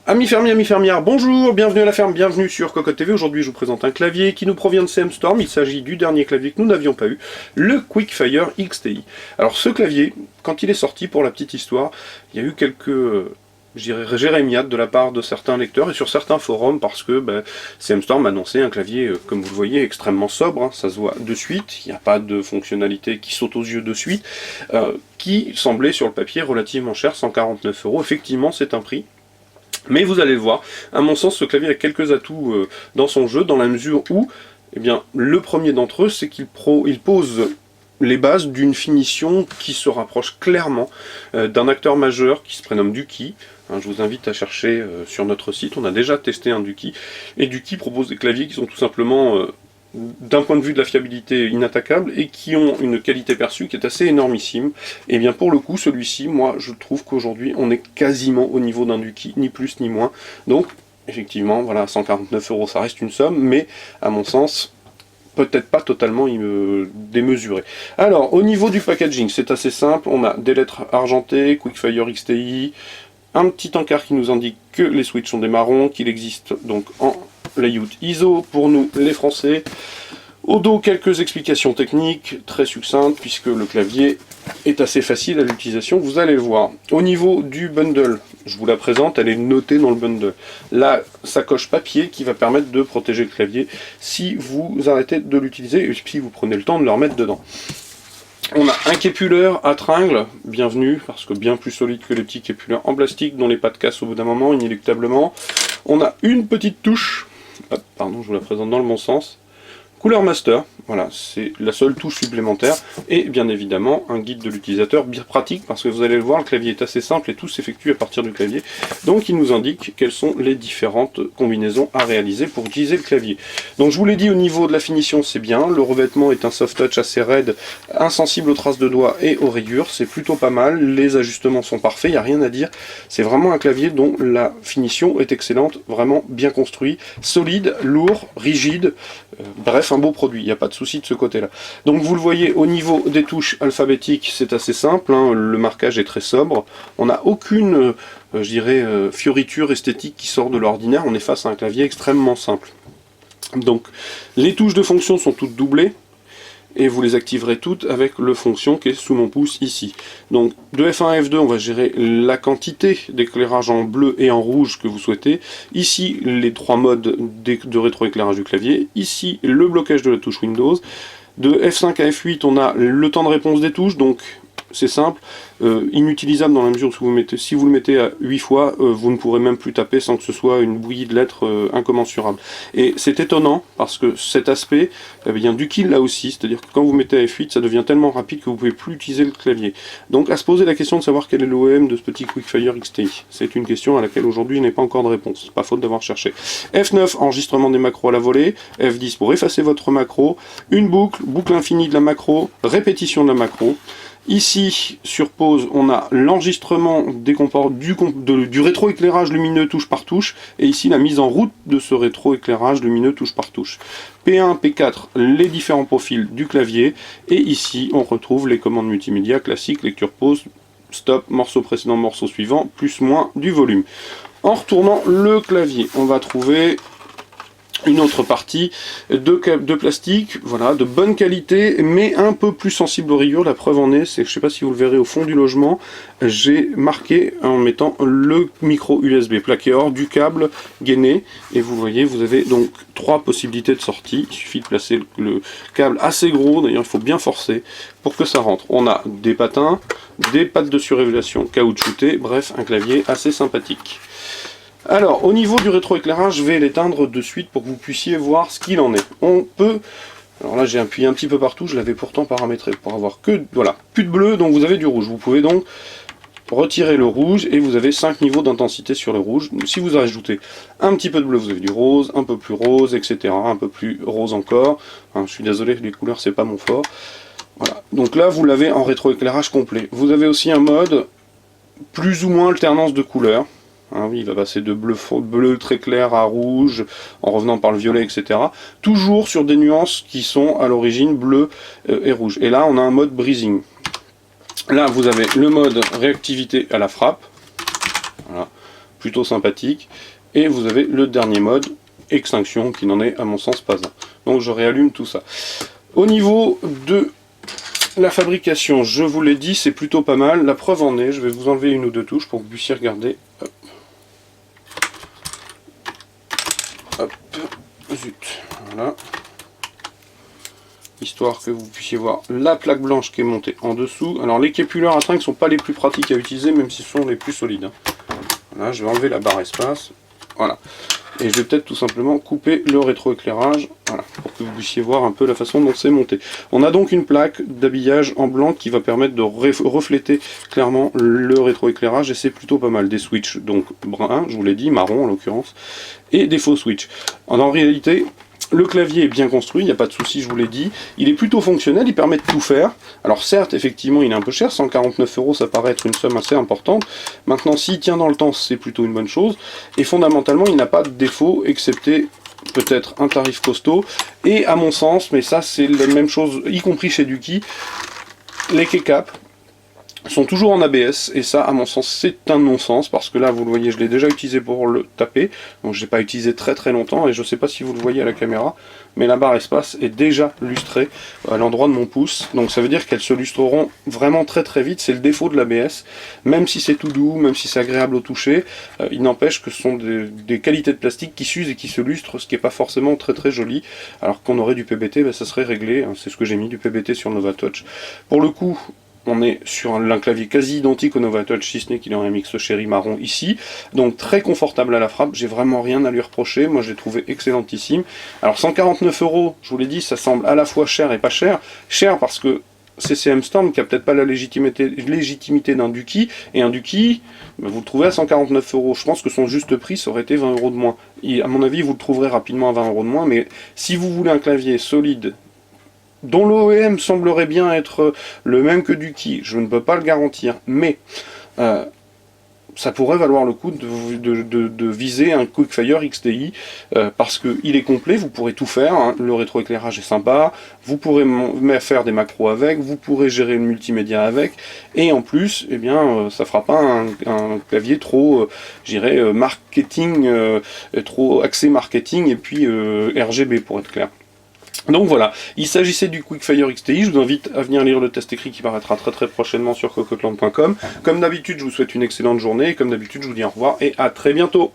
Amis fermiers, amis fermières, bonjour, bienvenue à la ferme, bienvenue sur Cocotte TV. Aujourd'hui je vous présente un clavier qui nous provient de CM Storm. Il s'agit du dernier clavier que nous n'avions pas eu, le Quickfire XTI. Alors ce clavier, quand il est sorti, pour la petite histoire, il y a eu quelques jérémiades de la part de certains lecteurs et sur certains forums parce que CM Storm annonçait un clavier, comme vous le voyez, extrêmement sobre, hein, ça se voit de suite, il n'y a pas de fonctionnalité qui saute aux yeux de suite, qui semblait sur le papier relativement cher, 149 €. Effectivement c'est un prix. Mais vous allez le voir, à mon sens, ce clavier a quelques atouts dans son jeu, dans la mesure où, eh bien, le premier d'entre eux, c'est qu'il pose les bases d'une finition qui se rapproche clairement d'un acteur majeur qui se prénomme Duki. Hein, je vous invite à chercher sur notre site, on a déjà testé un Duki, et Duki propose des claviers qui sont tout simplement d'un point de vue de la fiabilité inattaquable et qui ont une qualité perçue qui est assez énormissime. Et bien pour le coup celui-ci, moi je trouve qu'aujourd'hui on est quasiment au niveau d'un Duki, ni plus ni moins. Donc effectivement voilà, 149 € ça reste une somme, mais à mon sens peut-être pas totalement démesuré. Alors au niveau du packaging c'est assez simple, on a des lettres argentées, Quickfire XTI, un petit encart qui nous indique que les switches sont des marrons, qu'il existe donc en layout ISO pour nous les Français. Au dos, quelques explications techniques très succinctes puisque le clavier est assez facile à l'utilisation, vous allez le voir. Au niveau du bundle, je vous la présente, elle est notée dans le bundle. La sacoche papier qui va permettre de protéger le clavier si vous arrêtez de l'utiliser et si vous prenez le temps de le remettre dedans. On a un képuleur à tringles, bienvenue, parce que bien plus solide que les petits képuleurs en plastique dont les pattes cassent au bout d'un moment, inéluctablement. On a une petite touche, hop, pardon, je vous la présente dans le bon sens. Couleur master, voilà, c'est la seule touche supplémentaire, et bien évidemment un guide de l'utilisateur bien pratique, parce que vous allez le voir, le clavier est assez simple et tout s'effectue à partir du clavier, donc il nous indique quelles sont les différentes combinaisons à réaliser pour utiliser le clavier. Donc je vous l'ai dit, au niveau de la finition c'est bien, le revêtement est un soft touch assez raide, insensible aux traces de doigts et aux rayures, c'est plutôt pas mal, les ajustements sont parfaits, il n'y a rien à dire, c'est vraiment un clavier dont la finition est excellente, vraiment bien construit, solide, lourd, rigide, bref un beau produit, il n'y a pas de souci de ce côté là. Donc vous le voyez au niveau des touches alphabétiques c'est assez simple, hein, le marquage est très sobre, on n'a aucune je dirais fioriture esthétique qui sort de l'ordinaire, on est face à un clavier extrêmement simple. Donc les touches de fonction sont toutes doublées et vous les activerez toutes avec le fonction qui est sous mon pouce ici. Donc de F1 à F2 on va gérer la quantité d'éclairage en bleu et en rouge que vous souhaitez. Ici les trois modes de rétroéclairage du clavier. Ici le blocage de la touche Windows. De F5 à F8 on a le temps de réponse des touches, donc c'est simple, inutilisable dans la mesure où si vous le mettez à 8 fois, vous ne pourrez même plus taper sans que ce soit une bouillie de lettres incommensurable. Et c'est étonnant parce que cet aspect, bien Duki là aussi, c'est-à-dire que quand vous mettez à F8, ça devient tellement rapide que vous ne pouvez plus utiliser le clavier. Donc à se poser la question de savoir quel est l'OEM de ce petit Quickfire XTI. C'est une question à laquelle aujourd'hui il n'est pas encore de réponse, pas faute d'avoir cherché. F9, enregistrement des macros à la volée, F10 pour effacer votre macro, une boucle, boucle infinie de la macro, répétition de la macro. Ici, sur pause, on a l'enregistrement du rétroéclairage lumineux touche par touche, et ici la mise en route de ce rétroéclairage lumineux touche par touche. P1, P4, les différents profils du clavier, et ici on retrouve les commandes multimédia classiques, lecture pause, stop, morceau précédent, morceau suivant, plus moins du volume. En retournant le clavier, on va trouver une autre partie de plastique, voilà, de bonne qualité, mais un peu plus sensible aux rayures. La preuve en est, c'est que je ne sais pas si vous le verrez au fond du logement, j'ai marqué en mettant le micro USB plaqué hors du câble gainé, et vous voyez, vous avez donc 3 possibilités de sortie. Il suffit de placer le câble assez gros, d'ailleurs il faut bien forcer pour que ça rentre. On a des patins, des pattes de surrévélation caoutchoutées, bref, un clavier assez sympathique. Alors, au niveau du rétroéclairage, je vais l'éteindre de suite pour que vous puissiez voir ce qu'il en est. On peut... Alors là, j'ai appuyé un petit peu partout, je l'avais pourtant paramétré pour avoir que... Voilà, plus de bleu, donc vous avez du rouge. Vous pouvez donc retirer le rouge et vous avez 5 niveaux d'intensité sur le rouge. Si vous ajoutez un petit peu de bleu, vous avez du rose, un peu plus rose, etc. Un peu plus rose encore. Hein, je suis désolé, les couleurs, c'est pas mon fort. Voilà, donc là, vous l'avez en rétroéclairage complet. Vous avez aussi un mode plus ou moins alternance de couleurs. Hein, oui, il va passer de bleu très clair à rouge, en revenant par le violet, etc. Toujours sur des nuances qui sont à l'origine bleu et rouge. Et là, on a un mode breezing. Là, vous avez le mode réactivité à la frappe. Voilà, plutôt sympathique. Et vous avez le dernier mode, extinction, qui n'en est à mon sens pas un. Donc je réallume tout ça. Au niveau de la fabrication, je vous l'ai dit, c'est plutôt pas mal. La preuve en est, je vais vous enlever une ou deux touches pour que vous puissiez regarder. Hop. Hop. Zut. Voilà. Histoire que vous puissiez voir la plaque blanche qui est montée en dessous. Alors les képuleurs à trinques ne sont pas les plus pratiques à utiliser, même si ce sont les plus solides. Hein. Voilà, je vais enlever la barre espace. Voilà. Et je vais peut-être tout simplement couper le rétroéclairage, voilà, pour que vous puissiez voir un peu la façon dont c'est monté. On a donc une plaque d'habillage en blanc qui va permettre de refléter clairement le rétroéclairage, et c'est plutôt pas mal. Des switches donc brun, je vous l'ai dit, marron en l'occurrence, et des faux switches. En réalité, le clavier est bien construit, il n'y a pas de souci, je vous l'ai dit. Il est plutôt fonctionnel, il permet de tout faire. Alors certes, effectivement, il est un peu cher, 149 €, ça paraît être une somme assez importante. Maintenant, s'il tient dans le temps, c'est plutôt une bonne chose. Et fondamentalement, il n'a pas de défaut, excepté peut-être un tarif costaud. Et à mon sens, mais ça c'est la même chose, y compris chez Duki, les keycaps sont toujours en ABS, et ça à mon sens c'est un non-sens, parce que là vous le voyez, je l'ai déjà utilisé pour le taper, donc je l'ai pas utilisé très longtemps, et je sais pas si vous le voyez à la caméra, mais la barre espace est déjà lustrée à l'endroit de mon pouce, donc ça veut dire qu'elles se lustreront vraiment très vite. C'est le défaut de l'ABS, même si c'est tout doux, même si c'est agréable au toucher, il n'empêche que ce sont des qualités de plastique qui s'usent et qui se lustrent, ce qui n'est pas forcément très joli, alors qu'on aurait du PBT, ben, ça serait réglé, hein, c'est ce que j'ai mis, du PBT sur Novatouch. Pour le coup, on est sur un clavier quasi identique au Novatouch, si ce n'est qu'il est en MX Cherry marron ici, donc très confortable à la frappe, j'ai vraiment rien à lui reprocher, moi je l'ai trouvé excellentissime. Alors 149 €, je vous l'ai dit, ça semble à la fois cher et pas cher. Cher parce que CCM Storm qui a peut-être pas la légitimité d'un Duki, et un Duki, vous le trouvez à 149 €. Je pense que son juste prix, ça aurait été 20 € de moins. Et à mon avis, vous le trouverez rapidement à 20 € de moins, mais si vous voulez un clavier solide, dont l'OEM semblerait bien être le même que Duki, je ne peux pas le garantir, mais ça pourrait valoir le coup de viser un Quickfire XTI, parce qu'il est complet, vous pourrez tout faire, hein, le rétroéclairage est sympa, vous pourrez faire des macros avec, vous pourrez gérer le multimédia avec, et en plus, eh bien, ça fera pas un clavier trop, j'irais, marketing, trop axé marketing, et puis RGB pour être clair. Donc voilà, il s'agissait du Quickfire XTI, je vous invite à venir lire le test écrit qui paraîtra très prochainement sur cocottland.com. Comme d'habitude, je vous souhaite une excellente journée, et comme d'habitude, je vous dis au revoir et à très bientôt.